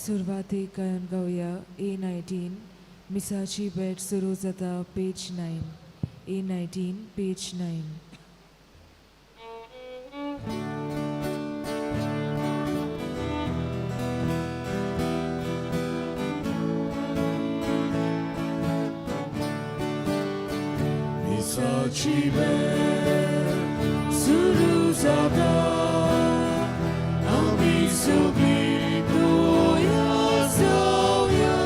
सुरवातेक गावया A19 मिसाची भेट सुरू जाता पेज 9 A19 पेज 9. 미사ची भेट सुरू जाता आम्ही सगळी गोया जाऊया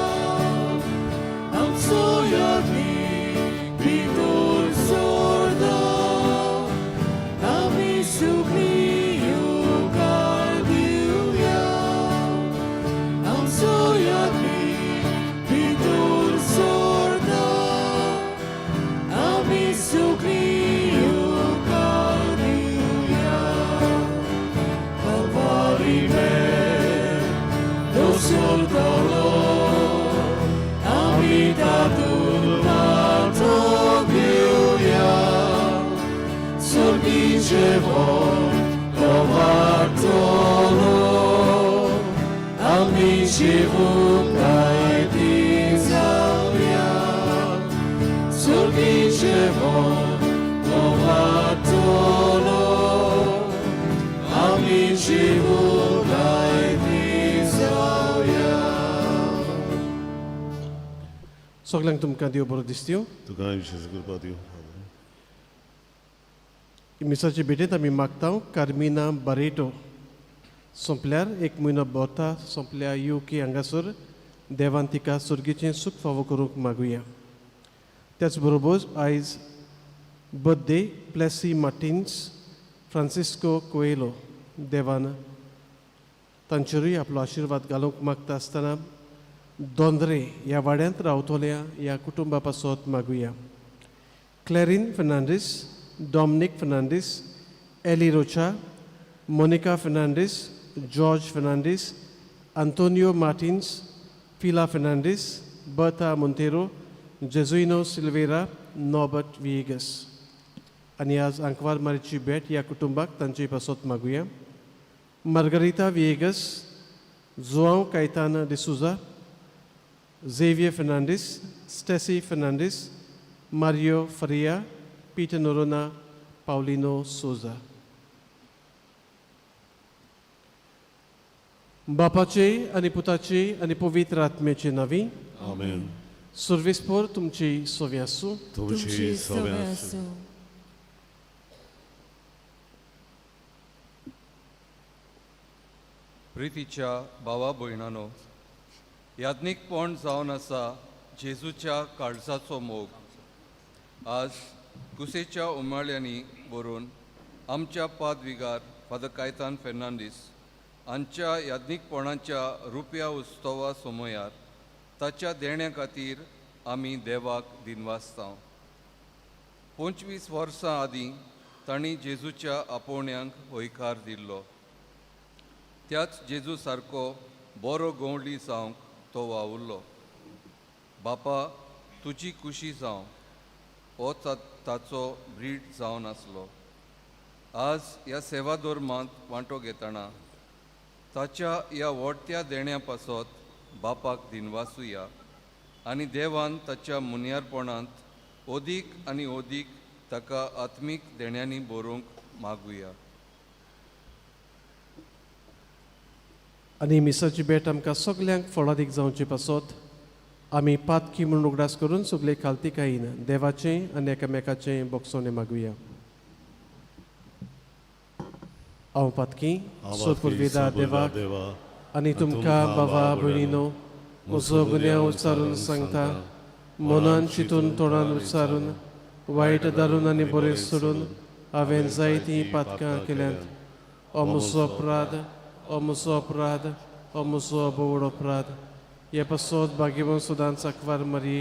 आमचो यादीक भितर सोडता आम्ही सगळी येवकार दिवया आमचो यादीक भितर सोडता आम्ही सगळी येवकार दिवया Calvary dosoltalo आम्ही तातून वाटो घेवया सर्गीचे व्हड तो वाटलो आम्ही जिवूंक आयती जावया सर्गीचे व्हड तो वाटलो आम्ही जिवूंक आयती जावया. सगळ्यांक तुमकां देव बरो दीस दिवं. तुका विशेष कृपा दिवं. मिसाचे भेटेंत आमी मागता कार्मिना बारेटो सोंपल्यार एक म्हयनो भोंवता सोंपल्या UK हांगासर देवान तिका सुर्गेचें सूख फावो करूंक मागुया. त्याच बरोबर आयज बर्थडे प्लेसी मार्टिन्स फ्रांसिस्को कोएलो देवान तांचेरूय आपलो आशिर्वाद घालूंक मागता आसतना दोंदरे ह्या वाड्यांत रावतल्या ह्या कुटुंबा पासत मागुया. क्लॅरीन फर्नांडीस, डॉमिनिक फर्नांडीस, एली रोचा, मोनिका फर्नांडीस, जॉर्ज फर्नांडीस, आंतोनियो मार्टिन्स, फिला फर्नांडीस, बर्ता मोंतेरो, जेजुइनो सिल्वेरा, नॉर्बर्ट विएगस. आनी आज आंकवार मारीची भेट ह्या कुटुंबाक तांचे पासत मागुया. मार्गरिता विएगस, जोआव Caitan D'Souza, Xavier Fernandes, Stacy Fernandes, Mario Faria, Peter Norona, Paulino Souza. बापाचे आनी पुताचे आनी पवित्र आत्म्याचे नावी आमेन. सर्वेस्पर तुमची सोवी आसूं. तुमची सवय आसूं. प्रितीच्या भावा भयणानो, याज्ञिकपण जावन आसा जेजूच्या काळजाचो मोग. आज कुसेच्या उमाळ्यांनी बरोवन आमच्या पादविगार फादर कायतान फेर्नांडीस हांच्या याज्ञिकपणाच्या रुपया उत्सवा समयार ताच्या देण्या खातीर आमी देवाक दिनवासता. 25 वर्सां आदीं तांणी जेजूच्या आपोवण्यांक होयकार दिल्लो. त्याच जेजू सारको बरो गवंडली जावंक तो वावुरलो. बापा, तुजी खुशी जावं हो ताचो ब्रीड जावन आसलो. आज ह्या सेवा धर्मांत वांटो घेतना ताच्या ह्या व्हडट्या देण्या पासत बापाक दिनवासुया आनी देवान ताच्या मुनियारपणांत ओदीक आनी ओदीक ताका आत्मीक देण्यांनी भरूंक मागुया. आनी मिसाची भेट आमकां सगल्यांक फळादीक जावचे पासत आमी पातकी म्हणून उगडास करून सगळे खालतीकायेन देवाचें आनी एकामेकाचें बोगसोणें मागुया. हांव पातकी सोपुर्विदा देवाक आनी तुमकां बाबा भयणीनो म्हजो गुन्यांव उच्चारून सांगता. मनान चिंतून तोंडान उच्चारून वायट दारून आनी बरें सोडून हांवें जायतीं पातकां केल्यांत. हो म्हजो अपराध, हो म्हजो अपराध, हो म्हजो बोवड अपराध. हे पासत भाग्यवान सुदांत आंकवार मारये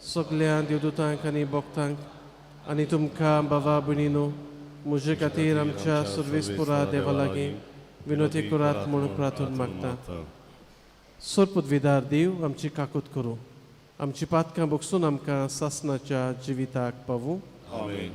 सगल्या देवदूतांक आनी भक्तांक आनी तुमकां बाबा भयणीनो म्हजे खातीर आमच्या सर्वेस्पुरा देवा लागीं विनोती करात म्हूण प्रार्थना मागता. सोरपदविदार देव आमची काकूत करूं. आमची पातकां बगसून आमकां सासणाच्या जिविताक पावूं. आमेन.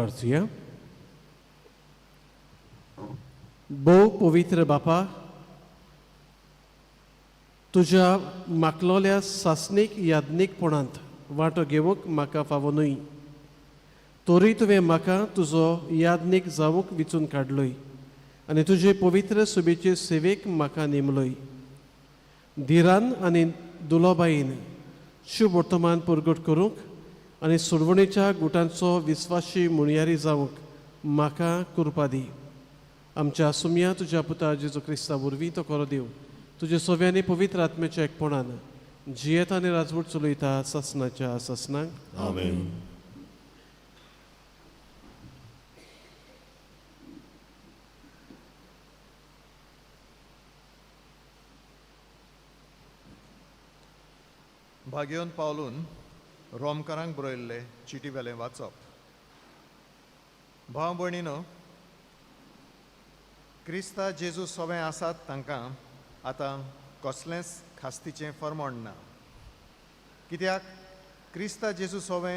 प्रार्थुया. भोव पवित्र बापा, तुज्या मागलोल्या सासणीक याज्ञीकपणांत वांटो घेवंक म्हाका फावो न्हय. तोरी तुवें म्हाका तुजो याज्ञीक जावंक विचून काडलोय आनी तुजे पवित्र सुबेचे सेवेक म्हाका नेमलोय. धिरान आनी दुलोबाईन शुभ वर्तमान परगट करूंक आनी सोडवणेच्या गुटांचो विस्वाशी मुणयारी जावंक म्हाका कृपा दी. आमच्या सुमया तुज्या पुता जेजू क्रिस्ता वरवीं तो करो देव तुजे सोव्यांनी पवित्र आत्म्याच्या एकपणान जियेत आनी राजवट चलयता ससनाच्या ससनाक. आमेन. भाग्योन पावलून रोमकारांक बरयल्ले चिटी वेलें वाचप. भाव भयणीनो, क्रिस्ता जेजू सोबे आसात तांकां आतां कसलेंच खास्तीचें फर्मोण ना. कित्याक क्रिस्ता जेजू सोबे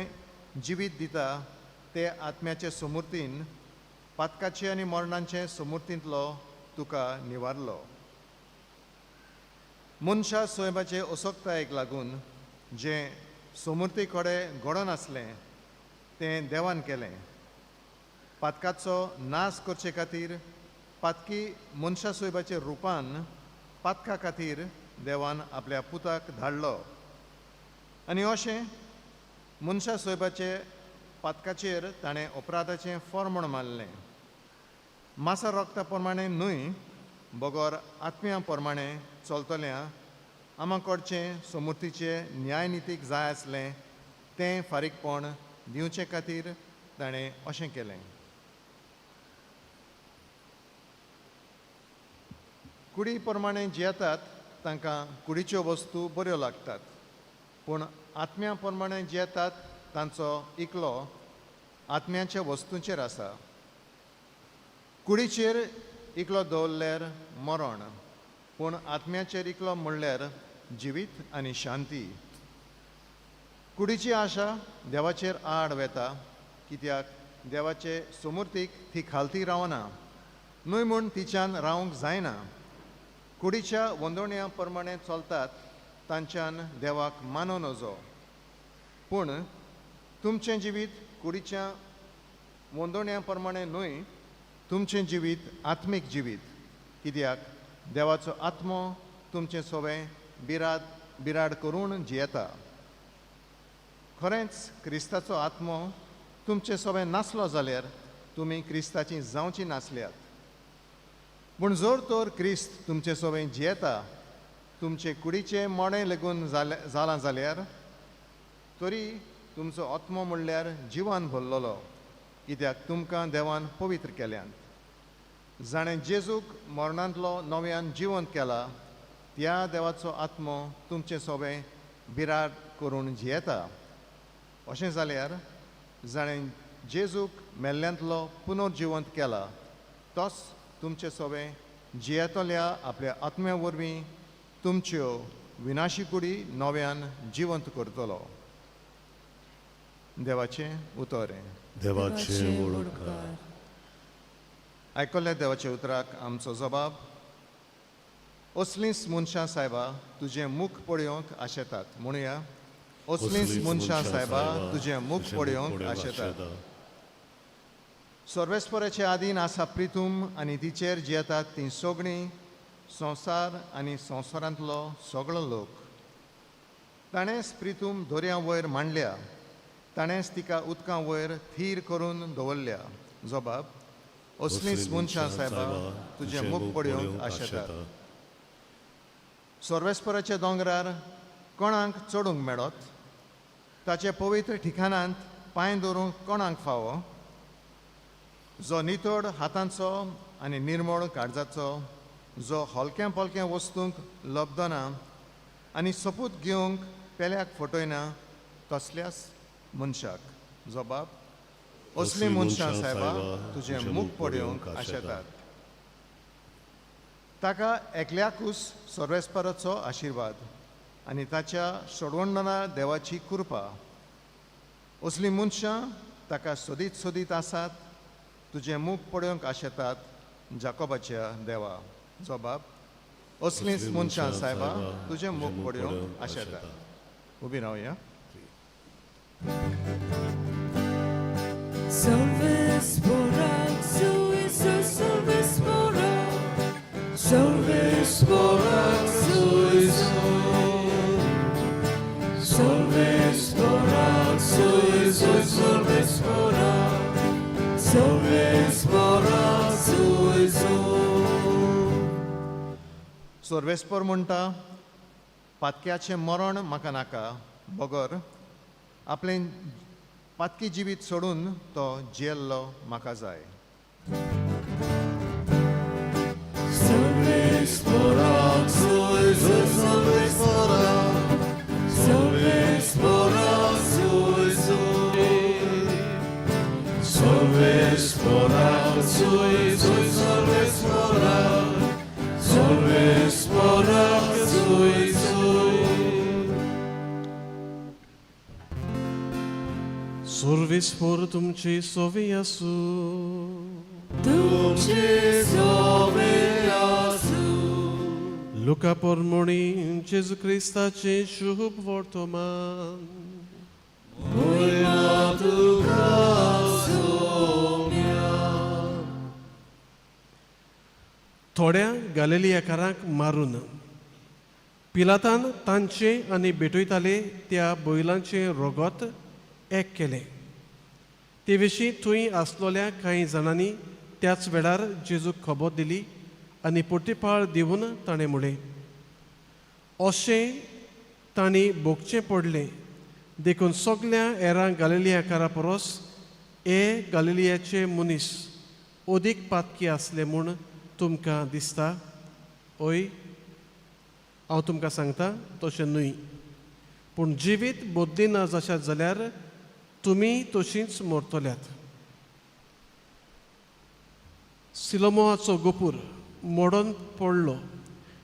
जिवीत दिता ते आत्म्याचे समृद्धीन पातकाचे आनी मरणांचे समृद्धींतलो तुका निवारलो. मनशा सोयबाचे असोक्तायेक लागून जे समृद्धी कडेन घडोवन आसलें तें देवान केलें. पातकाचो नाश करचे खातीर पातकी मनशा सोयबाच्या रुपान पातका खातीर देवान आपल्या पुताक धाडलो आनी अशें मनशा सोयबाचे पातकाचेर ताणें अपराधाचें फर्मण मारलें. मासा रक्ता प्रमाणे न्हय बगोर आत्म्या प्रमाणे चलतल्या आमा कडचें समृद्धीचें न्याय नितीक जाय आसलें तें फारीकपण दिवचे खातीर ताणें अशें केलें. कुडी प्रमाणे जियेतात तांकां कुडीच्यो वस्तू बऱ्यो लागतात, पूण आत्म्या प्रमाणे जियेतात तांचो इकलो आत्म्याच्या वस्तूंचेर आसा. कुडीचेर इकलो दवरल्यार मरण, पूण आत्म्याचेर इकलो म्हणल्यार जिवीत आनी शांती. कुडीची आशा देवाचेर आड वेता, कित्याक देवाचे समृद्धीक ती खालती रावना न्हय म्हूण तिच्यान रावंक जायना. कुडीच्या वंदोण्या प्रमाणे चलतात तांच्यान देवाक मानो नजो, पूण तुमचें जिवीत कुडीच्या वंदोण्या प्रमाणे न्हय, तुमचें जिवीत आत्मीक जिवीत, कित्याक देवाचो आत्मो तुमचें सोबें बिराड करून जियेता. खरेंच क्रिस्ताचो आत्मो तुमचे सोबें नासलो जाल्यार तुमी क्रिस्ताची जावची नासल्यात. पूण जर तर क्रिस्त तुमचे सोबें जियेता, तुमचे कुडीचें मोडें लेगून जालां जाल्यार तरी तुमचो आत्मो म्हणल्यार जिवान भरलेलो, कित्याक तुमकां देवान पवित्र केल्यान. जाणें जेजूक मरणांतलो नव्यान जिवंत केला त्या देवाचो आत्मो तुमचे सोबें बिराड करून जियेता. अशें जाल्यार जाणें जेजूक मेल्ल्यांतलो पुनर्जिवंत केला तोच तुमचे सोबें जियेतल्या आपल्या आत्म्या वरवीं तुमच्यो विनाशी कुडी नव्यान जिवंत करतलो. देवाचें उतर. देवाचे वळखकार. आयकल्ल्या देवाच्या उतराक आमचो जबाब. असलींच मनशां सायबा तुजें मुख पळोवंक आशेतात. म्हणुया, असलींच मनशां सायबा तुजें मुख पळोवंक आशेतात. सर्वेस्पराचे आदीन आसा प्रितूम आनी तिचेर जियेतात तीं सगळीं संवसार आनी संवसारांतलो सगळो लोक. ताणेंच प्रितूम दर्या वयर मांडल्या, ताणेंच तिका उदकां वयर थीर करून दवरल्या. जबाब. असलींच मनशां सायबा तुजें मुख पळोवंक आशेतात. सर्वेस्पराच्या दोंगरार कोणाक चडूंक मेळत? ताचे पवित्र ठिकाणांत पांय दवरूंक कोणाक फावो? जो नितळ हातांचो आनी निर्मळ काळजाचो, जो हलक्या पलक्या वस्तूंक लबदना आनी सपूत घेवंक पेल्याक फटयना, तसल्याच मनशाक. जबाब. असलीं मनशां सायबा तुजें मुख पळोवंक आशेतात. ताका एकल्याकूच सर्वेस्पराचो आशिर्वाद आनी ताच्या सोडवणना देवाची कृपा. असलीं मनशां ताका सोदीत सोदीत आसात तुजें मूग पळोवंक आशेतात जाकोबाच्या देवा. जबाब असलींच मनशां साहेबा तुजें मूग पळोवंक आशेतात. उबी रावया. Salve spora, suizo, salve spora, salve spora, suizo, salve spora, suizo, salve spora, salve spora, suizo. सोर्वेस्पर म्हणटा पातक्याचें मरण म्हाका नाका, बगर आपलें पातकी जिवीत सोडून तो जेल्लो म्हाका जाय. Salve spora, suizo, salve spora, salve spora, suizo, salve spora, suizo, salve spora, salve spora, suizo. Sorvespor तुमची सोवी असू. Tuce sove asu, लुका पोरमोणी जेजू क्रिस्ताचे शुभ वर्तमान. थोड्या गालिलियाकारांक मारून पिलातान तांचे आनी भेटयताले त्या बैलांचे रोगोत एक केले. ते विशीं थंय आसलोल्या कांय जाणांनी त्याच वेळार जेजूक खबर दिली आनी पोटीपाळ दिवन ताणें म्हणलें, अशें तांणी भोगचें पडलें देखून सगल्या हेरां गालिलियाकारा परस हे गालिलियाचे मनीस अदीक पातकी आसले म्हूण तुमकां दिसता. ओय, हांव तुमकां सांगता तशें न्हय. पूण जिवीत बदली ना जशात जाल्यार तुमी तशींच मरतल्यात. सिलोमोआचो गोपूर मोडून पडलो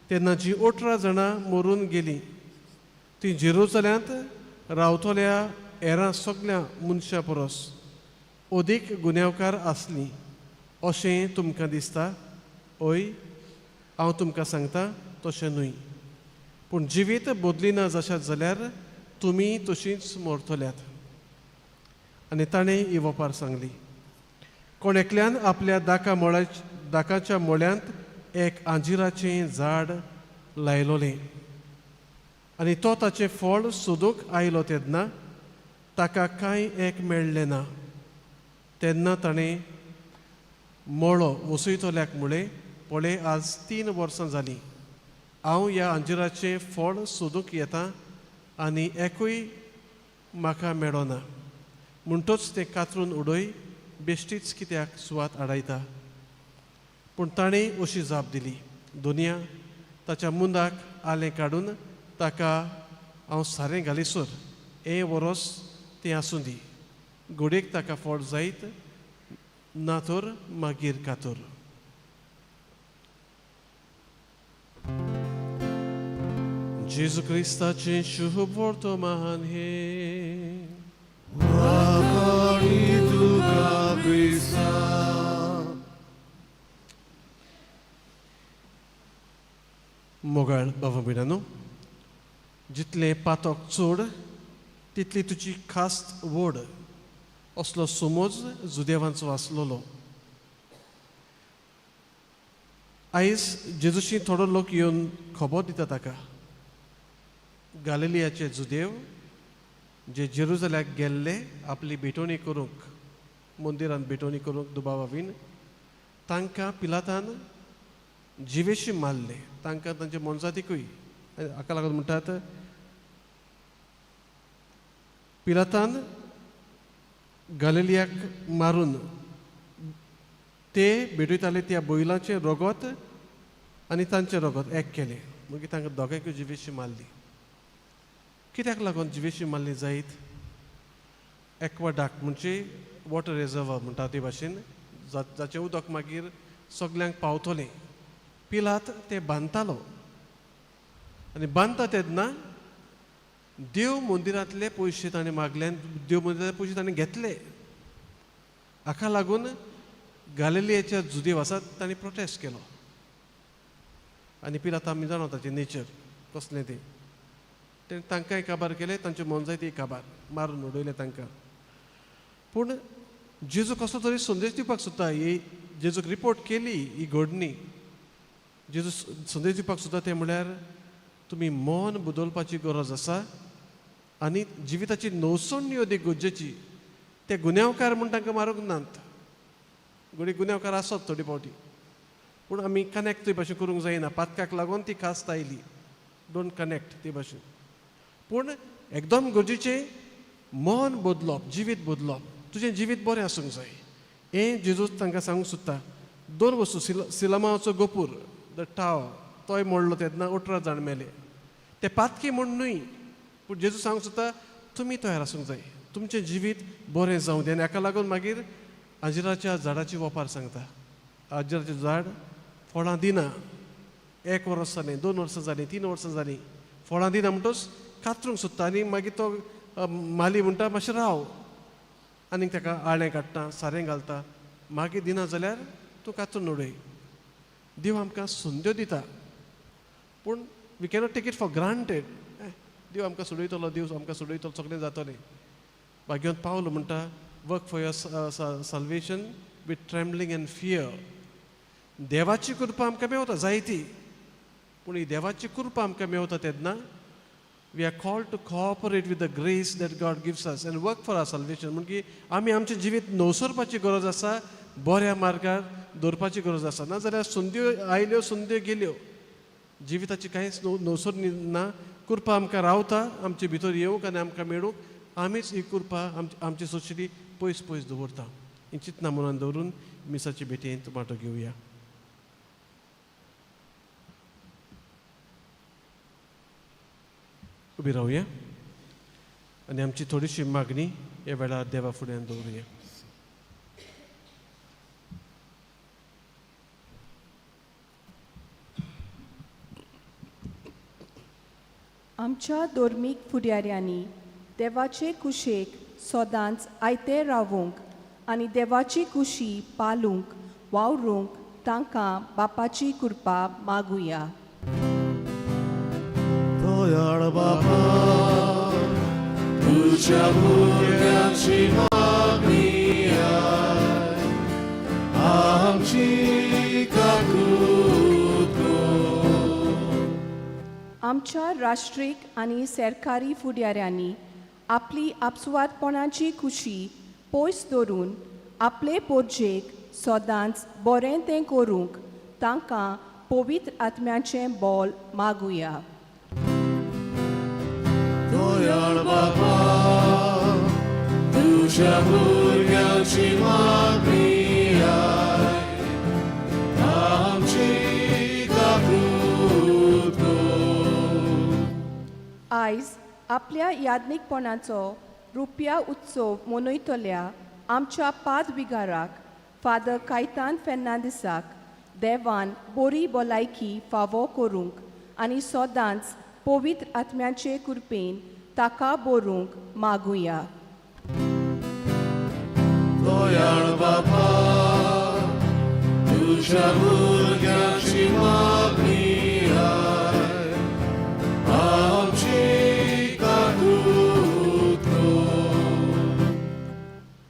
तेन्ना जी 18 जाणां मरून गेलीं ती जेरुसल्यांत रावतल्या हेरां सगल्या मनशां परस अदीक गुन्यांवकार आसलीं अशें तुमकां दिसता. ओय, हांव तुमकां सांगता तशें न्हय. पूण जिवीत बदली ना जशात जाल्यार तुमी तशींच मरतल्यात. आनी ताणें ही वपार सांगली. कोण एकल्यान आपल्या दाकाच्या मोळ्यांत एक आंजिराचें झाड लायलोलें आनी तो ताचें फळ सोदूंक आयलो तेन्ना ताका कांय एक मेळ्ळें ना. तेन्ना ताणें मोळो वसयतल्याक म्हणलें, पळय, आज 3 वर्सां जालीं हांव ह्या आंजिराचें फळ सोदूंक येतां आनी एकूय म्हाका मेळोना. म्हणटूच तें कातरून उडय, बेश्टीच कित्याक सुवात आडायता. पूण ताणें अशी जाप दिली. दुनिया ताच्या मुंडाक आलें काडून ताका हांव सारें घालिसर हें वरोस तें आसूं दी. घोडेक ताका फळ जायत ना तर मागीर कातर. जेजू क्रिस्ताचें शुभ वर्तमान हे मोगाळ बाबा बिडानो, जितलें पातोक चड तितली तुजी खास्त व्हड असलो समज जुदेवांचो आसलोलो. आयज जेजूशी थोडो लोक येवन खबर दिता ताका. गालिलियाचे जुदेव जे जेरुसल्याक गेल्ले आपली भेटवणी करूंक, मंदिरांत भेटवणी करूंक दुबावाबीन, तांकां पिलातान जिवेशी मारले. तांकां तांचे मोनजातीकूय हाका लागून म्हणटात पिलातान गालिलियाक मारून ते भेटयताले त्या बैलांचें रगत आनी तांचें रगत एक केलें. मागीर तांकां दोगांयकूय जिवेशी मारली. कित्याक लागून जिवेशी मारली जायत? एक्वाडाक्ट म्हणजे वॉटर रिजर्वर म्हणटा ते भाशेन जाचें उदक मागीर सगल्यांक पावतलें. पिलात तें बांदतालो आनी बांदता तेन्ना देव मंदिरांतले पयशे ताणें मागले, देव मंदिरांतले पयशे ताणें घेतले हाका लागून गॅलिलियाच्या जुदेव आसात तांणी प्रोटेस्ट केलो आनी पिलात आमी जाणा ताचें नेचर कसलें तें तेणें तांकांय काबार केलें तांचे मोनजायती काबार मारून उडयले तांकां पूण जेजू कसलो तरी संदेश दिवपाक सोदता ही जेजूक रिपोर्ट केली ही घडणी जेजू संदेश दिवपाक सोदता तें म्हळ्यार तुमी मन बदलपाची गरज आसा आनी जिविताची नवसोडणी अदीक गरजेची ते गुन्यांवकार म्हूण तांकां मारूंक नात घडी गुन्यांवकार आसत थोडी फावटी पूण आमी कनेक्ट ते भाशेन करूंक जायना पातकाक लागून ती खास्त आयली डोंट कनेक्ट ते भाशेन पूण एकदम गरजेचें मन बदलप जिवीत बदलप तुजें जिवीत बरें आसूंक जाय हें जेजूस तांकां सांगूंक सोदता 2 वस्तू सिलामाचो गोपूर द टाव तोय मोडलो तेन्ना 18 जाण मेले ते पातकी म्हूण न्हय पूण जेजू सांगूंक सोदता तुमी तयार आसूंक जाय तुमचें जिवीत बरें जावं दी आनी हाका लागून मागीर आजिराच्या झाडाची वपार सांगता आजिराचें झाड फळां दिना 1 वर्स जालें 2 वर्सां जालीं 3 वर्सां जालीं फळां दिना म्हणटच कातरूंक सोदता आनी मागीर तो माली म्हणटा मातशें राव आनी ताका आळें काडटा सारें घालता मागीर दिना जाल्यार तूं कातरून उडय देव आमकां संद्यो दिता पूण we cannot take it for granted देव आमकां सोडयतलो देव आमकां सोडयतलो सगळें जातलें भाग्यवंत पावलो म्हणटा work for your salvation with trembling end fear देवाची कृपा आमकां मेवता जायती पूण ही देवाची कृपा आमकां मेवता तेन्ना we are called to cooperate with the grace that God gives us and work for our salvation म्हणजे आमी आमचें जिवीत नवसरपाची गरज आसा बऱ्या मार्गार दवरपाची गरज आसा ना जाल्यार संद्यो आयल्यो संद्यो गेल्यो जिविताची कांयच नवसर ना कृपा आमकां रावता आमचे भितर येवंक आनी आमकां मेळूंक आमीच ही कृपा आमची सोशियली पयस पयस दवरता ही चिंतना मनान दवरून मिसाची भेटेंत वांटो घेवया उबी रावया आनी आमची थोडीशी मागणी ह्या वेळार देवा फुड्यान दवरुया आमच्या धर्मीक फुडाऱ्यांनी देवाचे कुशेक सदांच आयते रावूंक आनी देवाची कुशी पालूंक वावरूंक तांकां बापाची कृपा मागुया दयाळ बाबा तुझ्या भुरग्यांची मागणी आय आमची काकूत आमच्या राष्ट्रीक आनी सरकारी फुडाऱ्यांनी आपली आपसुवातपणाची खुशी पयस दवरून आपले पोरजेक सदांच बरें तें करूंक तांकां पवित्र आत्म्याचें बोल मागुया दयाळ बाबा तुझ्या भुरग्यांची मागणी आय आमची काकूत आयज आपल्या याज्ञिकपणाचो रुपया उत्सव मनयतल्या आमच्या पादविगाराक फादर कायतान फेर्नांदिसाक देवान बरी भलायकी फावो करूंक आनी सदांच पवित्र आत्म्याचे कृपेन ताका बरूंक मागुया दयाळ बाबा तुझ्या भुरग्यांची मागणी आय आमची काकूत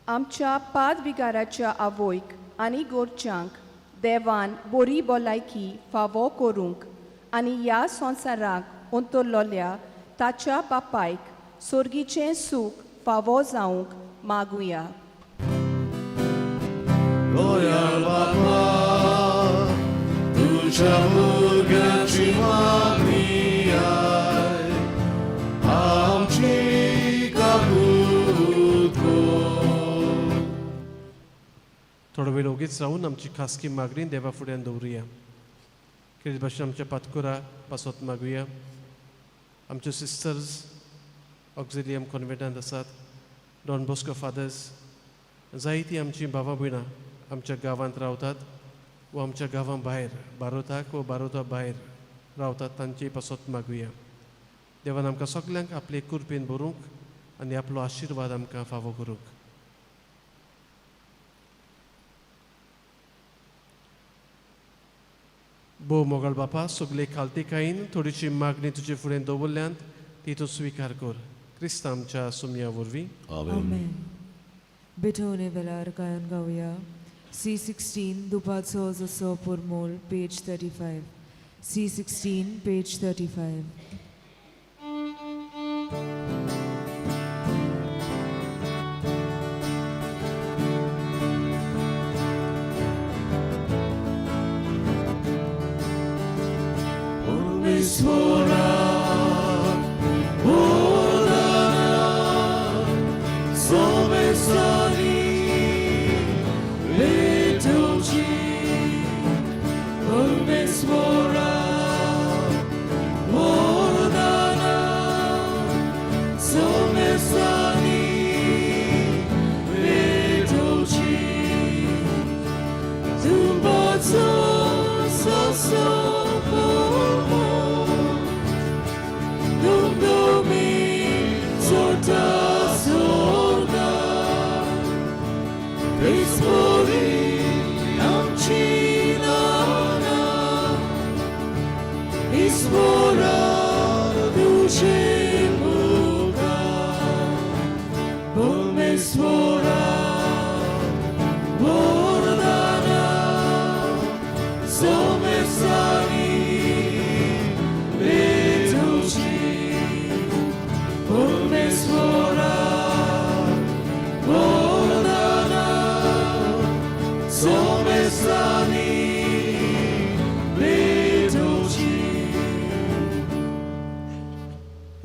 आमच्या पादविगाराच्या आवयक आनी गोरच्यांक देवान बरी भलायकी फावो करूंक आनी ह्या संवसाराक अंतरलोल्या ताच्या बापायक सर्गीचें सूख फावो जावंक मागुया दयाळ बाबा तुझ्या भुरग्यांची मागणी आय आमची काकूत थोडो वेळ ओगीच रावून आमची खासगी मागणी देवा फुड्यान दवरुया केदी भाशेन आमच्या पातकुरा पासत मागुया आमच्यो सिस्टर्स ऑक्झिलियम कॉन्वेंटांत आसात डॉन बॉस्को फादर्स जायतीं आमचीं भावां भयणां आमच्या गांवांत रावतात वा आमच्या गांवां भायर बारोताक वा बारोता भायर रावतात तांचेय पासत मागुया देवान आमकां सगल्यांक आपले कुरपेन भरूंक आनी आपलो आशिर्वाद आमकां फावो करूंक भोव मोगळ बापा सगळे खालती काईन थोडीशी मागणी तुजे फुडें दवरल्यांत ती तूं स्विकार कर क्रिस्त आमच्या सुमया वरवीं Amen. Betone velar kayan gauya. C16 dupazo zaso pormol page 35. C16 page 35.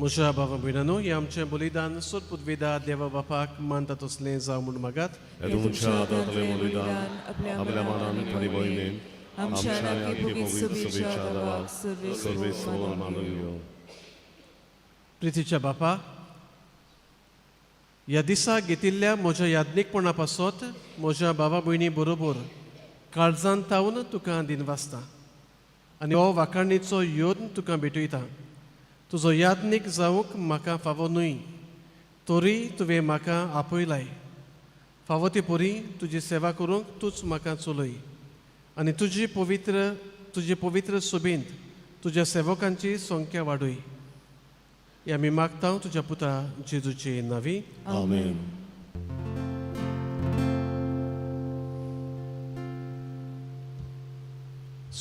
म्हज्या भावा भयणांनो हे आमचें बलिदान सुरपुतविदा देवा बापाक मानता तसलें जावं म्हूण मागात तुमच्या हातांतलें बलिदान आपल्या मानान खरी भयणीन आमच्या भोगीत सुबेच्या देवाक सर्वेस्वर मानून प्रितीच्या बापा ह्या दिसा घेतिल्ल्या म्हज्या याज्ञीकपणा पासत म्हज्या भावा भयणी बरोबर काळजांत तावन तुका दिनवासता आनी हो वाखाणणीचो योद्न तुका भेटयता तुजो याज्ञीक जावंक म्हाका फावो न्हय तरी तुवें म्हाका आपयलाय फावो ती परी तुजी सेवा करूंक तूंच म्हाका चलय आनी तुजी पवित्र सोबींत तुज्या सेवकांची संख्या वाडय हे आमी मागता तुज्या पुता जेजूचे नांवी आमेन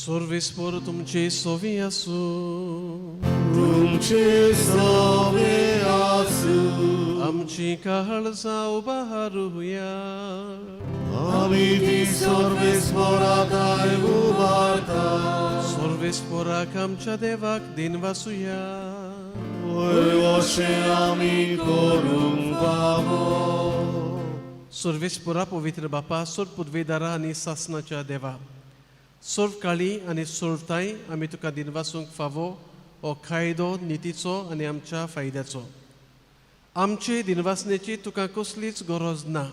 सर्वेस्पर तुमचे सोवी आसूं तुमचे सवे आसू आमची काळजां उबारूया आमी ती सर्वेस्पराताय उबारता सर्वेस्पराक आमच्या देवाक दिनवासुया अशें आमी करूंक पावो सर्वेस्परा पवित्र बापा सोर पुदवेदारा आनी सासनाच्या देवा सोर्व काळी आनी सोर्वताय आमी तुका दिनवासूंक फावो हो कायदो नितीचो आनी आमच्या फायद्याचो आमचे दिनवासनेची तुका कसलीच गरज ना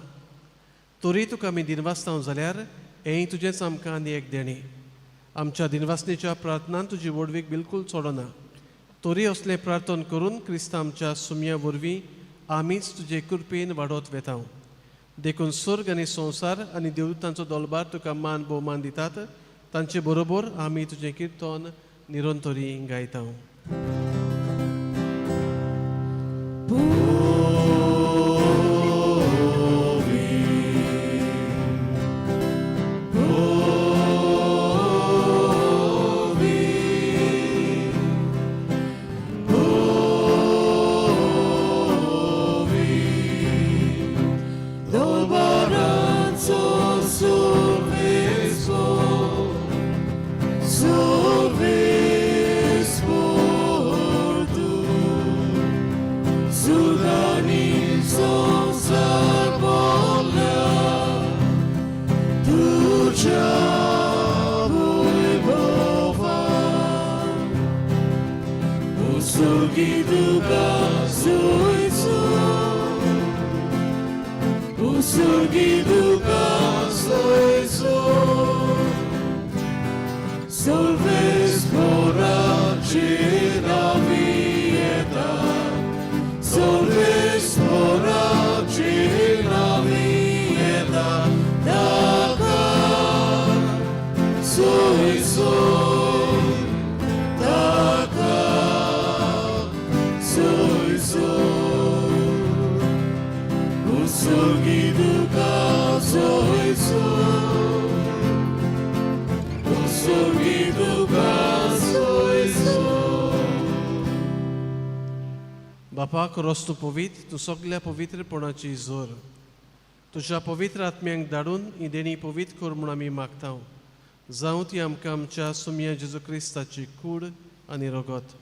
तरी तुका आमी दिनवासताव जाल्यार हेंय तुजेंच आमकां आनी एक देणी आमच्या दिनवासनेच्या प्रार्थनान तुजी वडवीक बिलकूल चोडना तरी असलें प्रार्थन करून क्रिस्त आमच्या सुमया वरवीं आमीच तुजे कृपेन वाडत वेताव देखून स्वर्ग आनी संवसार आनी देवतांचो दलबार तुका मान भोवमान दितात तांचे बरोबर आमी तुजें किर्तन निरंतरी गायता Soy बापाक रोस तूं पवित्र, तूं सगळ्या पवित्रपणाची जोर. तुज्या पवित्र आत्म्यांक धाडून ही देणी पवित्र कर म्हूण आमी मागता. जावं ती आमकां आमच्या सुमया जेजू क्रिस्ताची कूड आनी रगत.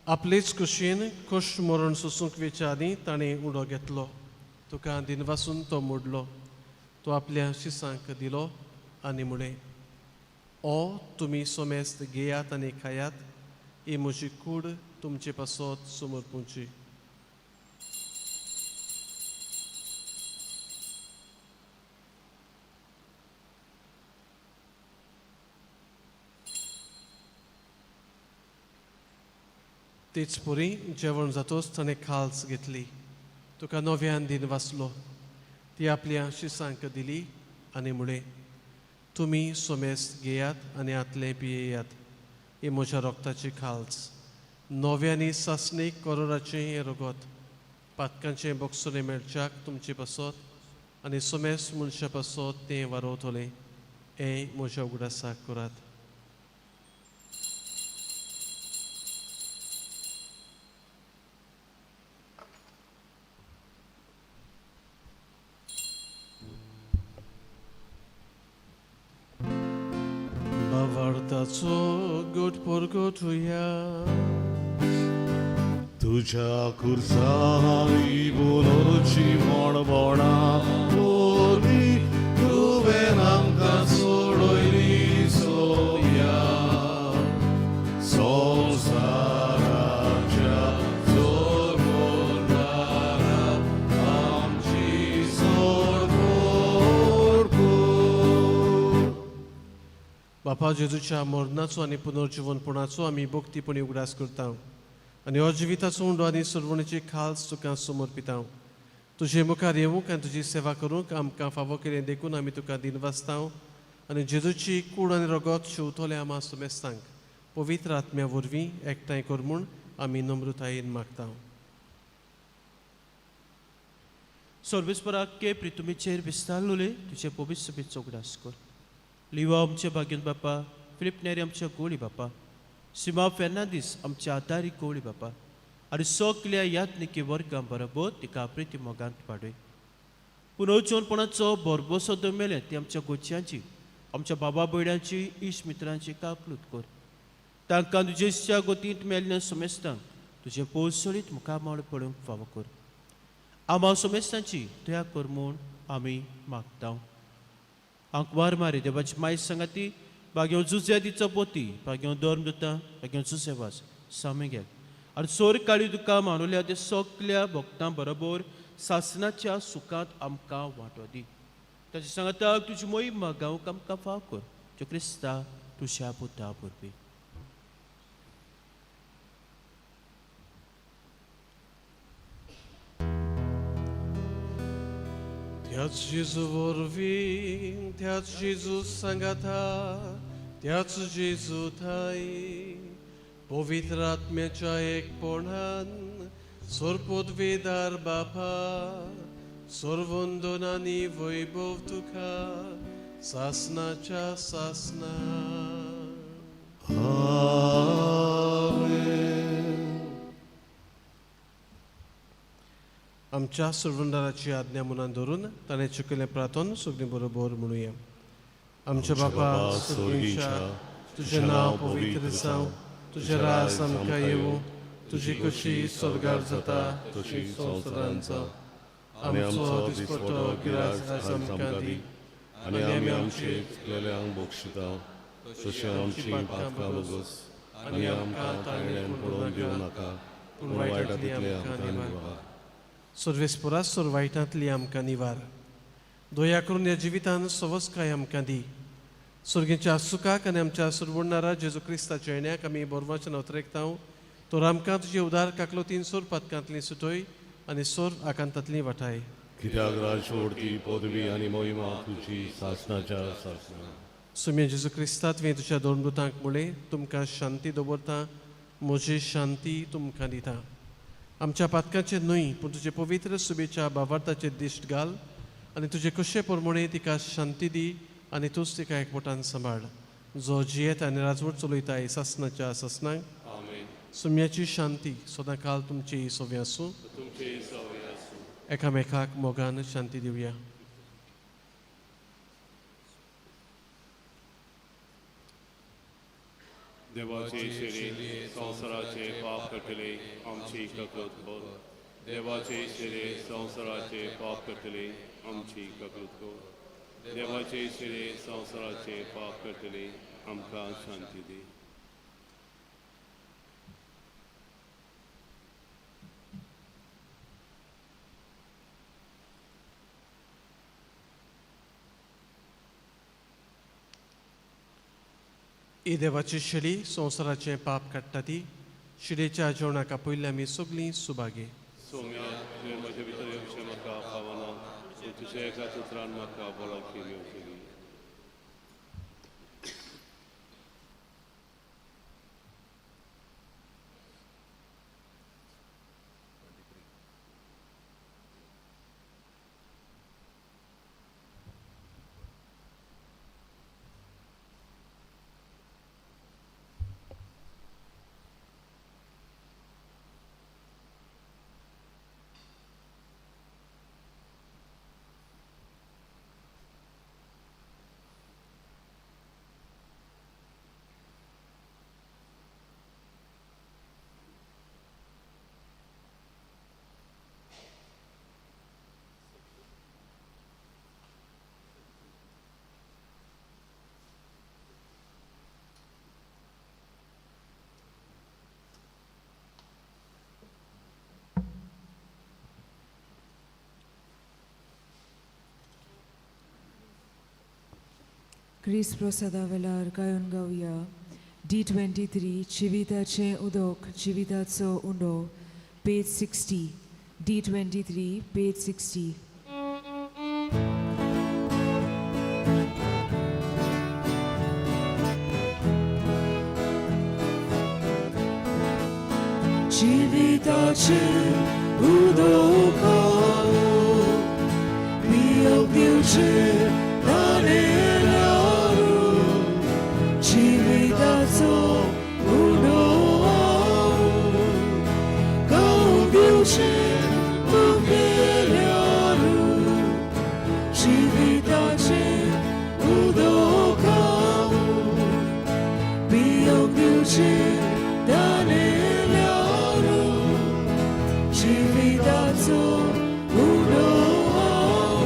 आपलेच कुशीन कश्ट मरण सोसूंक वेच्या आदीं ताणें उडो घेतलो. तुका दिनवासून तो मोडलो. तो आपल्या शिसांक दिलो आनी म्हळें, ओ तुमी सोमेस्त घेयात आनी खायात, ही म्हजी कूड तुमचे पासत समर्पूंची. तेच पुरी जेवण जातोच ताणें खाल्स घेतली. तुका नव्यान दिन वाचलो. ती आपल्या शिसांक दिली आनी म्हळें, तुमी सोमेस्त घेयात आनी आतले पियेयात, ही म्हज्या रोगताची खाल्स. नव्यानी सासणीक करोराचें हें रगत पातकांचें बोगसोलें मेळच्याक तुमचे पासत आनी सोमेस्त मनशा पासत तें वारोवतलें. हें म्हज्या उगडासाक करात. Bawartaco gód porgotuja. तुझ्या खुर्साळी बोलोची मणभोणा बोली तुवें आमकां सोडयली सोया. संवसाराच्या जोर बोलताना आमची सोड भरपूर. बापा जेजूच्या मरणाचो आनी पुनर्जीवनपणाचो आमी भक्तीपणी उगडास करता आनी हो जिविताचो उंडो आनी सुरवणेची खाल्स तुका समर्पिता. तुजे मुखार येवंक आनी तुजी सेवा करूंक आमकां फावो केलें देखून आमी तुका दिनवासता आनी जेजूची कूड आनी रगत शिवतले आमा सुमेस्तांक पवित्र आत्म्या वरवीं एकठांय कर म्हूण आमी नम्रतायेन मागता. सर्वेस्पराके प्रितुमीचेर विस्तारलोले तुजे पवित्र सभेचो उगडास कर. लिवा आमचे भाग्यन बापा, फिलिप नेरी आमच्या गोळी बापा, सिमा फेर्नांदीस आमच्या आदारी गोळी बापा आनी सगल्या यात्निकी वर्गां बरोबर तिका प्रिती मोगांत पाडय. पुनर्जीवनपणाचो भरभोसो दमेले ती आमच्या गोच्यांची, आमच्या बाबा भयणांची, इश्ट मित्रांची कापलूत कर. तांकां तुजेच्या गोतींत मेल्ल्या सोमेस्तांक तुजे पोसळीत मुखामाळ पडूंक फावो कर. आमा सोमेस्तांची दया कर म्हूण आमी मागता. आंकवार मारी देवाची माय सांगाती भाग्यो जुझ्या दिचो पोती, भाग्यो धर्म दोता, भाग्यो जुसेवास सामे गेल आनी सोर काळी तुका मानुल्या ते सगल्या भक्तां बरोबर सासणाच्या सुखांत आमकां वांटो दी. ताची सांगाताक तुजी मोहीम मागावंक आमकां फाव कर. जो क्रिस्ता तुज्या पुता परबी. त्याच जेजू वरवीं, त्याच जेजू सांगाता, त्याच जेजू थाय पवित्र आत्म्याच्या एकपणान सर्वोद्वेदार बापा सर्वंदनांनी वैभव तुका सासनाच्या सासना. आमच्या सर्वंदाराची आज्ञा मनान धरून ताणें चुकलें प्रार्थन सगळीं बरोबर म्हणुया. आमच्या बापा सुर्गीच्या, तुजें नांव पवित्र जावं, तुजें रास आमकां येवं, तुजी कशी स्वर्गार जाता तशी संवसारांत जावं. आमचो दिसपट्टो गिरास आज आमकां दी आनी आमी आमचे चुकलेल्यांक बक्षिता तशें आमची पातकां बोगस आनी आमकां तांगड्यान पडोवन दिवं नाका पूण वायटांतले आमकां निवार. सर्वेस्परा सोर वायटांतली आमकां निवार. दया करून ह्या जिवितान सवस्काय आमकां दी. सुर्गेच्या सुखाक आनी आमच्या सुरवणारा जेजू क्रिस्ताच्या येण्याक आमी बोरवाचें नवतरेकता. तर आमकां तुजे उदार काकलोतीन सोर पातकांतली सुटय आनी सोर आकांतांतली वाटाय. कित्याक राजवडती पदवी आनी मोहिमा तुजी सासणाच्या सासना. सुम्या जेजू क्रिस्ता तुवें तुज्या दोन दुतांक म्हळें, तुमकां शांती दवरता, म्हजी शांती तुमकां दिता. आमच्या पातकांचेर न्हय पूण तुजे पवित्र सुबेच्या भावार्थाचेर दिश्ट घाल आनी तुजे कशे प्रमाणे तिका शांती दी आनी तूंच तिका एकवटान सांबाळ. जो जियेत आनी राजवट चलयता सासणाच्या सासनाक सुम्याची शांती सदांकाळ तुमची सोबी आसूं एकामेकाक मोगान शांती दिवया. देवाचे शिरे संसाराचे पाप कटले आमची ककलूत कर. देवाचे शिरे संसाराचे पाप कटले आमची ककलूत कर. देवाचे शिरे संसाराचे पाप कटले आमकां शांती दी. ही देवाची शिडी संवसाराचे पाप काडटा ती शिडेच्या जेवणाका पयलीं आमी सगळीं सुभागे. सोम्या तुवें म्हजे भितर येवचें म्हाका फावना सो तुज्या एका उतरान म्हाका बळाकी येवची दी. क्रिस प्रसादा वेळार गायन गावया D23 जिविताचे उदक जिविताचो उंडो पेज 60. D23 page 60. 지위다치 우도가오 미역뷰치 나네라루 지위다소 우도아오 가오뷰치 무게려루 지위다치 우도가오 미역뷰치 지위다소 우노아오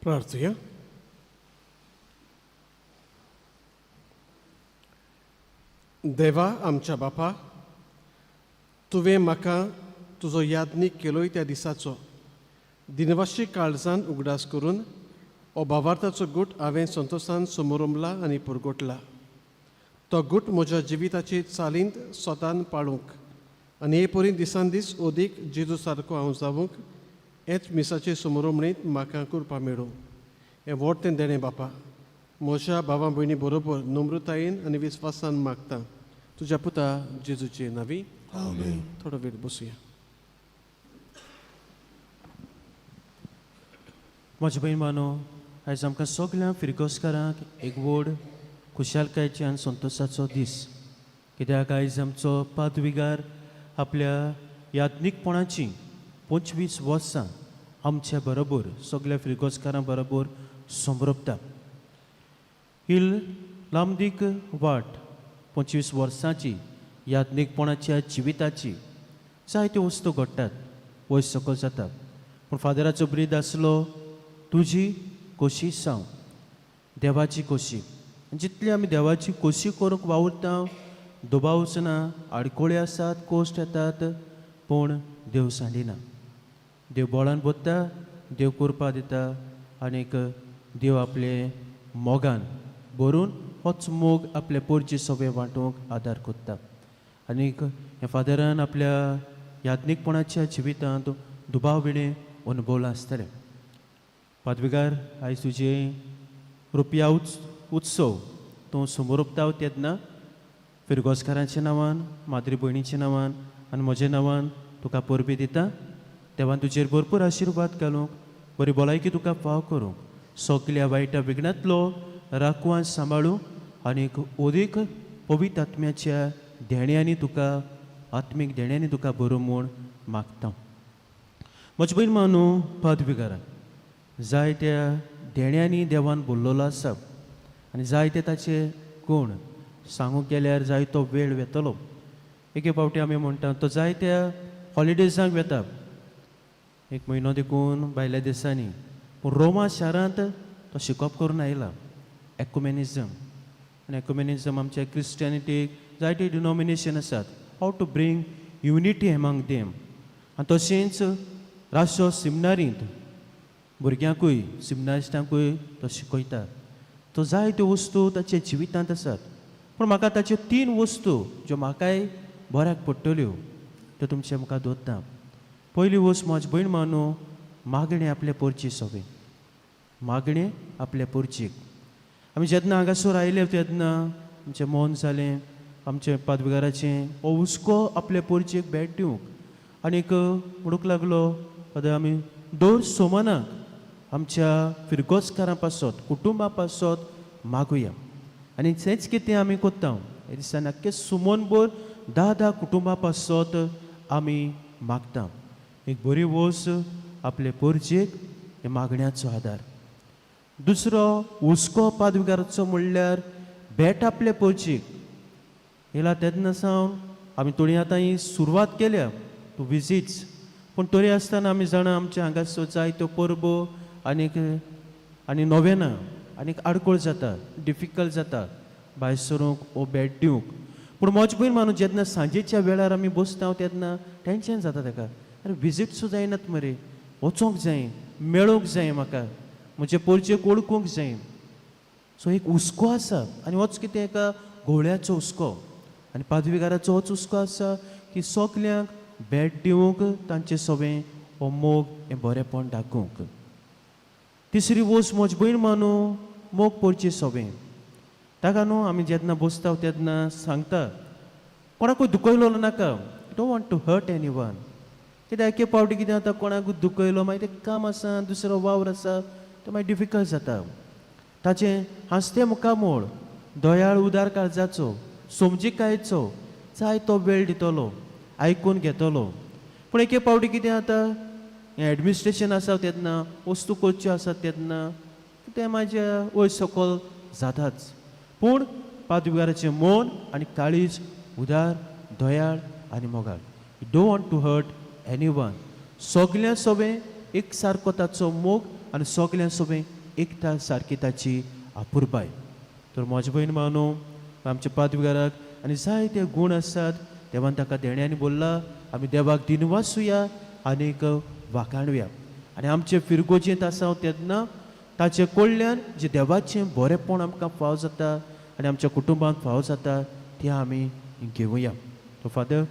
प्रार्थया. देवा आमच्या बापा, तुवें म्हाका तुजो यादनीक केलोय त्या दिसाचो दिनवाशी काळजान उगडास करून हो भावार्थाचो गूट हांवें संतोशान समोरुमला आनी पुरगोटला. तो गूट म्हज्या जिविताची चालींत स्वतान पाळूंक आनी हे परी दिसान दीस ओदीक जेजू सारको हांव जावूंक हेच मिसाचे समोरुमणींत म्हाका कृपा मेळूं. हें व्हड तें देणें बापा म्हज्या भावा भयणी बरोबर नम्रतायेन आनी विस्वासान मागता तुज्या पुता जेजूचे नांवी. थोडो वेळ बसूया. म्हजे बहीण मानो, आयज आमकां सगळ्यांक फिरगोसकारांक एक व्हड खुशालकायेचे आनी संतोशाचो दीस. कित्याक आयज आमचो पादविगार आपल्या याज्ञीकपणाची 25 वर्सां आमच्या बरोबर सगळ्या फिरगोसकारां बरोबर समरपता. ही लांबदीक वाट 25 वर्सांची याज्ञीकपणाच्या जिविताची जायत्यो वस्तू घडटात, वयर सकयल जाता. पूण फादराचो ब्रीद आसलो तुजी खोशी साव देवाची खोशी. जितली आमी देवाची खोशी करूंक वावुरता दुबावच ना, आडकोळी आसात, कोश्ट येतात, पूण देव सांडिना. देव बोळान बोत्ता, देव कृपा दिता आनीक देव आपले मोगान भरून होच मोग आपले पोरचे सगळे वांटूंक आदार कोत्ता. आनीक हे फादरान आपल्या याज्ञीकपणाच्या जिवितांत दुबाव विणे अनुभवला आसतले. पादविगार, आयज तुजे रुपया उत्सव तूं समोरपता तेन्ना फिरगोसकारांच्या नांवान, माद्री भयणीच्या नांवान आनी म्हज्या नांवान तुका परबी दिता. देवान तुजेर भरपूर आशिर्वाद घालूंक, बरी भलायकी तुका फाव करूंक, सगल्या वायटा विघ्नांतलो राखवान सांबाळूं आनीक ओदीक पवित्र आत्म्याच्या देण्यांनी तुका आत्मीक देण्यांनी तुका भरूं म्हूण मागता. म्हजी बहीण मानू पादविगारा, जायत्या देण्यांनी देवान भरलेलो आसा आनी जायते ताचे गूण सांगूंक गेल्यार जायतो वेळ वेतलो. एके फावटी आमी म्हणटा तो जायत्या हॉलिडेजांक वेता, एक म्हयनो देखून भायल्या दिसांनी. पूण रोमा शारांत तो शिकोवप करून आयला एक्युमेनिजम. आनी एक्युमेनिजम आमच्या क्रिस्टियनिटीक जायते डिनॉमिनेशन आसात, how to bring unity among them. आनी तशेंच राष्ट्र सिमनारींत भुरग्यांकूय सिमनारिस्टांकूय तो शिकयता. तो जायत्यो वस्तू ताच्या जिवितांत आसात. पूण म्हाका ताच्यो 3 वस्तू ज्यो म्हाकाय बऱ्याक पडटल्यो त्यो तुमचे मुखार दवरता. पयली वस्त म्हजी भयण मानू, मागणें आपल्या पोरची सवे. मागणें आपल्या पोरचीक. आमी जेन्ना हांगासर आयले तेन्ना आमचें मन जालें आमचे पादविगाराचें हो हुस्को आपल्या पोरचेक भेट दिवंक. आनीक म्हणूंक लागलो पदा आमी दर सोमानाक आमच्या फिरगोसकारां पासत, कुटुंबा पासत मागुया. आनी तेंच कितें आमी कोत्ता. हे दिसांनी आख्खे सुमनभर 10 कुटुंबा पासत आमी मागता. एक बरी वस आपले पोरचेक हे मागण्याचो आदार. दुसरो हुस्को पादविगाराचो म्हणल्यार भेट आपले पोरचेक. येला तेन्ना सावन आमी थोडी आतां ही सुरवात केल्या टू विजिट्स. पूण तरी आसतना आमी जाणा आमच्या हांगासर जायत्यो परबो आनी नोवेना आनीक आडकोळ जाता, डिफिकल्ट जाता भायर सरूंक वो भेट दिवंक. पूण म्हजी भयण मानू, जेन्ना सांजेच्या वेळार आमी बसता तेन्ना टेंशन जाता ताका. अरे विजीट सुद्दां जायनात मरे, वचोंक जाय, मेळोंक जाय, म्हाका म्हजे पोरचेक ओळखूंक जाय. सो एक हुस्को आसा आनी होच कितें एका घोवळ्याचो हुस्को. आनी पादविगाराचो होच हुस्को आसा की सगल्यांक भेट दिवंक, तांचे सवें हो मोग हें बरेंपण दाखोवंक. तिसरी वस्त म्हजी भयण मानू, मोग पोरचें सवें. ताका न्हू आमी जेन्ना बसता तेन्ना सांगता कोणाकूय दुखयलो नाका. Don't want to hurt anyone. कित्याक एके फावटी कितें जाता, कोणाकूय दुखयलो मागीर तें काम आसा, दुसरो वावर आसा, तो मागीर डिफिकल्ट जाता. ताचें हांसतें मुखामोळ, दोयाळ उदार काळजाचो, समजीकायेचो जायतो वेळ दितलो, आयकून घेतलो. पूण एके फावटी कितें जाता, हें एडमिनिस्ट्रेशन आसा तेन्ना, वस्तू करच्यो आसात तेन्ना तें म्हाज्या वयर सकयल जाताच. पूण पादविगाराचें मन आनी काळीज उदार, दोयाळ आनी मोगाळ. You don't want to hurt anyone. सगल्या सवें एक सारको ताचो मोग आनी सगल्या सवें एकता सारकी ताची अपुरबाय. तर म्हजी भयण मानू आमच्या पादविकाराक आनी जायते गूण आसात. देवान ताका देण्यानी बोल्ला आमी देवाक दिनवासुया आनीक वाखाणुया. आनी आमचें फिरगोजेंत आसा तेन्ना ताचे कडल्यान जे देवाचें बरेंपण आमकां फाव जाता आनी आमच्या कुटुंबांत फाव जाता तें आमी घेवया. तो फादर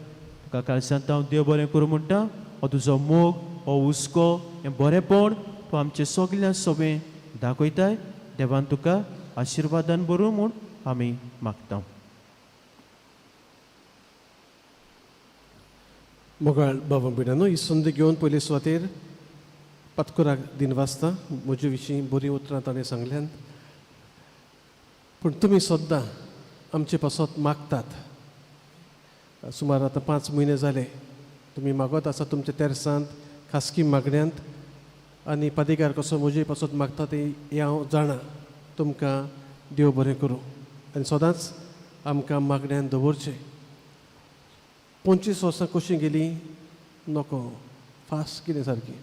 तुका काल सांगता हांव देव बरें करूं म्हणटा. हो तुजो मोग हो हुस्को हें बरेंपण तूं आमचें सगळ्या सभें दाखयताय. देवान तुका आशिर्वादान बरों म्हूण आमी मागता. मोगाळ बाबा बिडानो ही संद घेवन पयले सुवातेर पातकुराक दिनवासता. म्हजे विशीं बरीं उतरां ताणें सांगल्यात. पूण तुमी सद्दां आमचे पासत मागतात. सुमार आतां 5 म्हयने जाले तुमी मागत आसा तुमच्या तेर्सांत खासगी मागण्यांत. आनी पादेकार कसो म्हजे पासत मागता तें हांव जाणा. तुमकां देव बरें करूं आनी सदांच आमकां मागण्यांत दवरचें. 25 वर्सां कशीं गेलीं नको फास्ट कितें सारकी.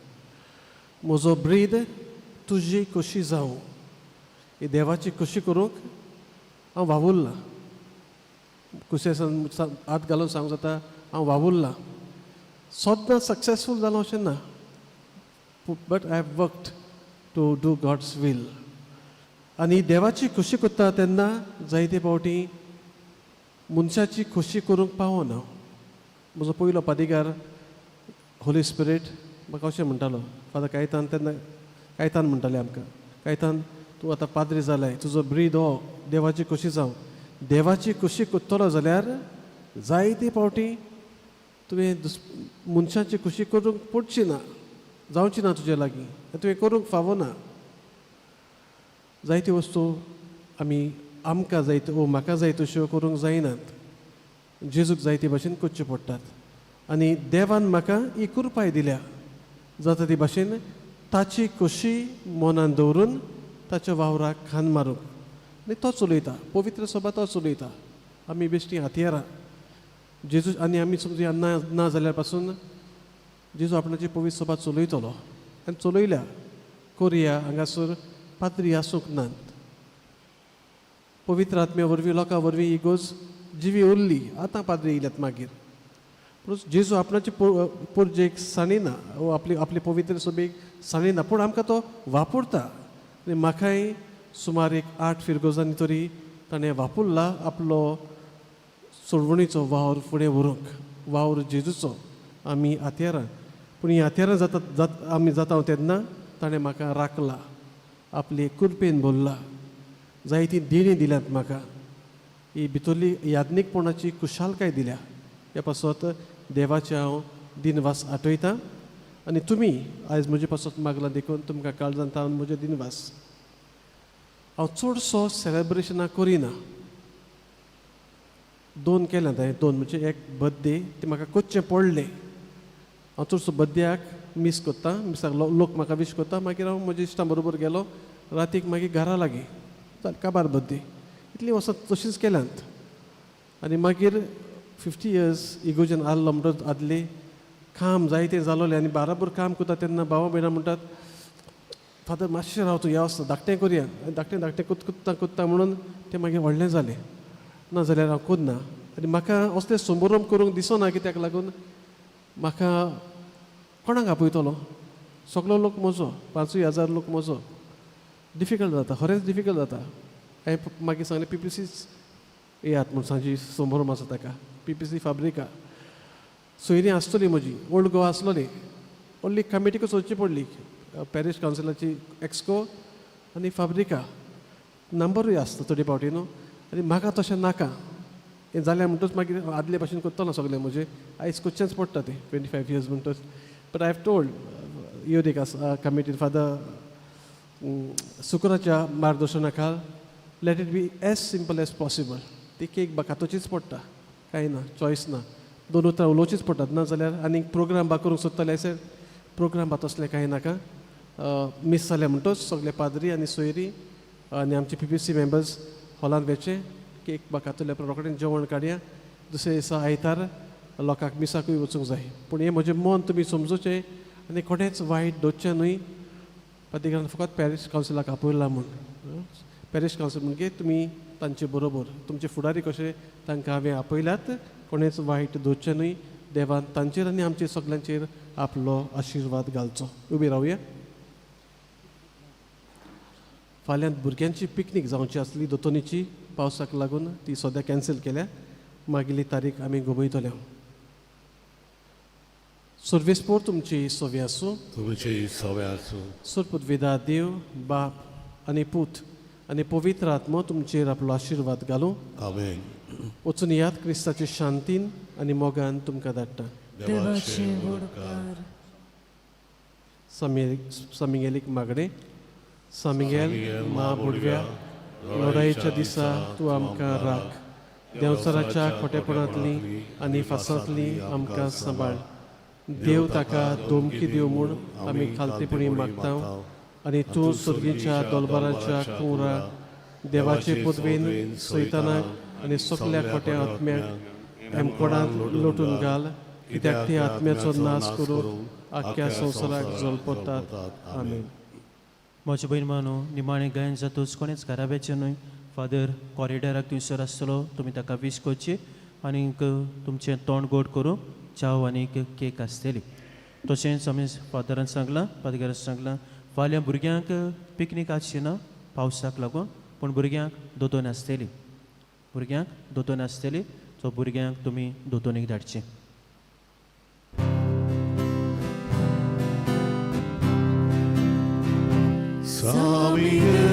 म्हजो ब्रीद तुजी कशी जावं ही देवाची कशी करूंक हांव वावुरला. कुशेसान हात घालून सांगूं जाता हांव वावुरला. सद्दां सक्सेसफूल जालो अशें ना. But I have worked to do God's will. आनी देवाची खोशी करता तेन्ना जायते फावटी मनशाची खोशी करूंक पावना. म्हजो पयलो पादेकार होली स्पिरीट म्हाका अशें म्हणटालो फादर कायतान तेन्ना कायतान म्हणटाले आमकां कायतान तूं आतां पाद्री जालाय तुजो ब्रीद हो देवाची खोशी जावं. देवाची खोशी करतलो जाल्यार जायते फावटी तुवें मनशाची खोशी करूंक पडची ना जावची ना तुजे लागीं तुवें करूंक फावना. जायत्यो वस्तू आमी आमकां जाय त्यो म्हाका जाय तश्यो करूंक जायनात. जेजूक जायते भाशेन करच्यो पडटात. आनी देवान म्हाका ही कृपाय दिल्या जाता ती भाशेन ताची खोशी मनान दवरून ताच्या वावराक खान मारूंक. आनी तो चलयता पवित्र सभा तो चलयता. आमी बेश्टी हातयारां जेजू आनी आमी समजा ना जाल्यार पासून जेजू आपणाची पवित्र सभा चलयतलो आनी चलयल्या कोरिया हांगासर पाद्री आसूंक नात. पवित्र आत्म्या वरवीं लोकां वरवीं इगोज जिवी उरली आतां पाद्री येयल्यात मागीर. जेजू आपणाची पोरजेक साणिना वो आपली पवित्र सभेक साणिना पूण आमकां तो वापरता. आनी म्हाकाय सुमार एक 8 फिरगोजांनी तरी ताणें वापरला आपलो सोडवणीचो वावर फुडें व्हरूंक. वावर जेजूचो आमी हातयारां पूण ही हातयारां आमी जाता तेन्ना ताणें म्हाका राखला आपले कृपेन भरला. जायतीं देणी दिल्यात म्हाका. ही भितरली याज्ञीकपणाची कुशालकाय दिल्या. ह्या पासत देवाचे हांव दिनवास आठयतां. आनी तुमी आयज म्हजे पासत मागला देखून तुमकां काळजांत हांव म्हजे दिनवास हांव चडसो सेलेब्रेशनां करिना. 2 केल्यात हांवें 2 म्हणजे एक बर्थडे ते म्हाका करचें पडलें. हांव चडसो बर्थडेक मीस करता. मिसाक लोक म्हाका विश करता मागीर हांव म्हज्या इश्टां बरोबर गेलो रातीक मागीर घरा लागीं जालें काबार बर्थडे. इतलीं वर्सां तशींच केल्यात. आनी मागीर 50 years इगोजेन आसलो म्हणटच आदले काम जायतें जालोलें आनी बाराबर काम करता तेन्ना भावा भयणां म्हणटात फादर मातशें राव तूं ह्या वस्ता धाकटें करया. आनी धाकटें कोत्ता म्हणून तें मागीर व्हडलें जालें. ना जाल्यार हांव करना. आनी म्हाका असलें समारंभ करूंक दिसना कित्याक लागून म्हाका कोणाक आपयतलो. सगलो लोक म्हजो 5,000 लोक म्हजो. डिफिकल्ट जाता खरेंच डिफिकल्ट जाता. हांवें मागीर सांगलें PPCच येयात म्हूण सांजी समारंभ आसा ताका PPC फाब्रिका. सोयरीं आसतली म्हजी ओल्ड गोवा आसलोली ओन्ली कमिटीकूच वचची पडली. पॅरीश कावन्सिलाची एक्सको आनी फाब्रिका नंबरूय आसता थोडे फावटी न्हू. आनी म्हाका तशें नाका. हें जाल्यार म्हणटच मागीर आदले भाशेन करतलो सगळें म्हजें आयज करचेंच पडटा तें 25 years म्हणटच. बट आय हॅव टोल्ड युरीक आसा कमिटी फादर शुक्राच्या मार्गदर्शना खाल let it be as simple as possible. ती केक बाकातोचीच पडटा कांय ना चॉयस ना. 2 उतरां उलोवचीच पडटात. ना जाल्यार आनी प्रोग्राम करूंक सोदताले आसल्यार प्रोग्राम तसलें कांय नाका. मीस जालें म्हणटच सगळे पाद्री आनी सोयरी आनी आमचे PPC मेंबर्स हॉलांत वेचे केक बाकातले रोखडें जेवण काडया. दुसरे दिसा आयतार लोकांक मिसाकूय वचूंक जाय. पूण हें म्हजें मन तुमी समजूचें आनी कोणेंच वायट दोतचें न्हय. पतिकान फकत पॅरिश कावन्सिलाक आपयला म्हूण पॅरिश कावन्सील म्हणजे तुमी तांचे बरोबर तुमचे फुडारी कशे तांकां हांवें आपयल्यात कोणेच वायट दवरचें न्हय देवान तांचेर आनी आमचे सगल्यांचेर आपलो आशिर्वाद घालचो उबी रावया फाल्यां भुरग्यांची पिकनीक जावची आसली दोतोनीची पावसाक लागून ती सद्या कॅन्सील केल्या मागीली तारीख आमी घुमयतले सर्वेस्पोर तुमची सोवी आसूं तुमची सवय आसूं सुरपुतविदा देव बाप आनी पूत आनी पवित्र आत्मो तुमचेर आपलो आशिर्वाद घालूं आमेन वचून याद क्रिस्ताचे शांतीन आनी मोगान तुमकां धाडटा देवाचे वडकार समिगेलीक मागणे समिगेल मा बुडव्या लढाईच्या दिसा तूं आमकां राख देंवचाराच्या खोटेपणांतली आनी फासांतली आमकां सांबाळ देव ताका दोमकी दिव म्हूण आमी खालतीपणी मागता आनी तूं सुर्गीच्या दोलबाराच्या कुंवरा देवाचे पदवेन सैतानाक आनी सगल्या खोट्या आत्म्याक हेमकोडांत लोटून घाल कित्याक ते आत्म्याचो नाश करून आख्या संवसाराक जळपतात आमीन म्हज्या बहीण मानू निमाणें गायन जातूच कोणेच घराब्याचें न्हय फादर कॉरिडराक थंयसर आसतलो तुमी ताका वीश करची आनीक तुमचें तोंड गोड करूं चाव आनीक केक आसतली तशेंच आमी फादरान सांगलां पादगारान सांगलां फाल्यां भुरग्यांक पिकनीक आसची ना पावसाक लागून पूण भुरग्यांक दोतोन आसतली सो भुरग्यांक तुमी दोतोनीक धाडची Saminge